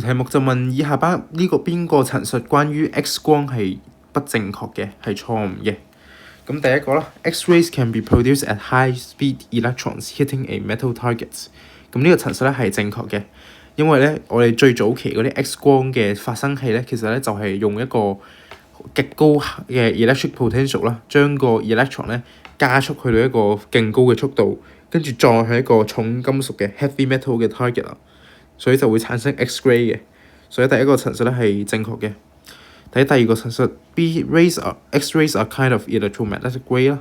條題目就問以下呢個邊個陳述關於 X 光係不正確嘅，係錯誤嘅。咁第一個啦 ，X-rays can be produced at high-speed electrons hitting a metal target。咁呢個陳述咧係正確嘅，因為咧我哋最早期嗰啲 X 光嘅發生器咧，其實咧就係用一個極高嘅 electric potential 啦，將個 electron 咧加速去到一個勁高嘅速度，跟住撞向一個重金屬嘅 heavy metal 嘅 target 啦，所以就會產生 X-ray 嘅。所以第一個陳述咧係正確嘅。第二個陳述 X-rays are kind of electromagnetic ray 啦。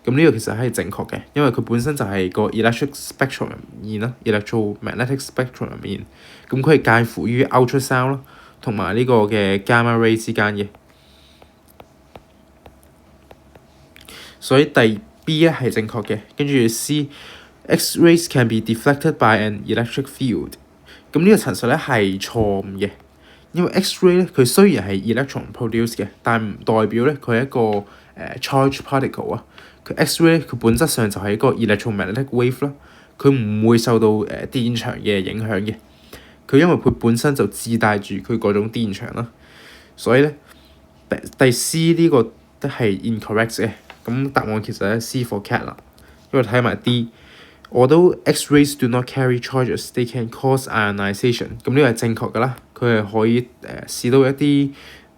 咁呢個其實係正確嘅，因為佢本身就係個 electric spectrum 入面啦 ，electromagnetic spectrum 入面，咁佢係介乎於 ultrasound 啦同埋呢個嘅 gamma ray 之間嘅。所以第 B 咧係正確嘅，跟住 C X-rays can be deflected by an electric field。咁呢個陳述咧係錯誤嘅。因為 X-ray 咧，佢雖然係 electron produce 嘅，但唔代表咧佢係一個charge particle 啊。佢 X-ray 佢本質上就係一個 electromagnetic wave 啦，佢唔會受到電場嘅影響嘅。佢因為佢本身就自帶住佢嗰種電場啦，所以咧第 C 呢個都係 incorrect 嘅。咁答案其實係 C for cat 啦。因為睇埋 D。Although X-rays do not carry charges, they can cause ionization。咁呢個係正確㗎啦，佢係可以試到一啲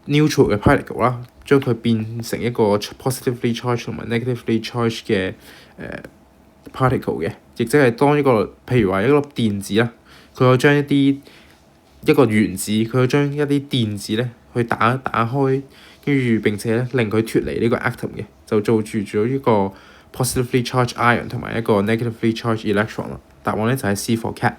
neutral 嘅 particle 啦，將佢變成一個 positively charged 同埋 negatively charged 嘅particle 嘅，亦即係當譬如話一粒電子啦，佢可以將一個原子，佢可以將一啲電子咧去打開，跟住並且咧令佢脫離呢個 atom 嘅，就做住咗一個positively charged ion 同埋一個 negatively charged electron 啦。答案咧就係 C for cat。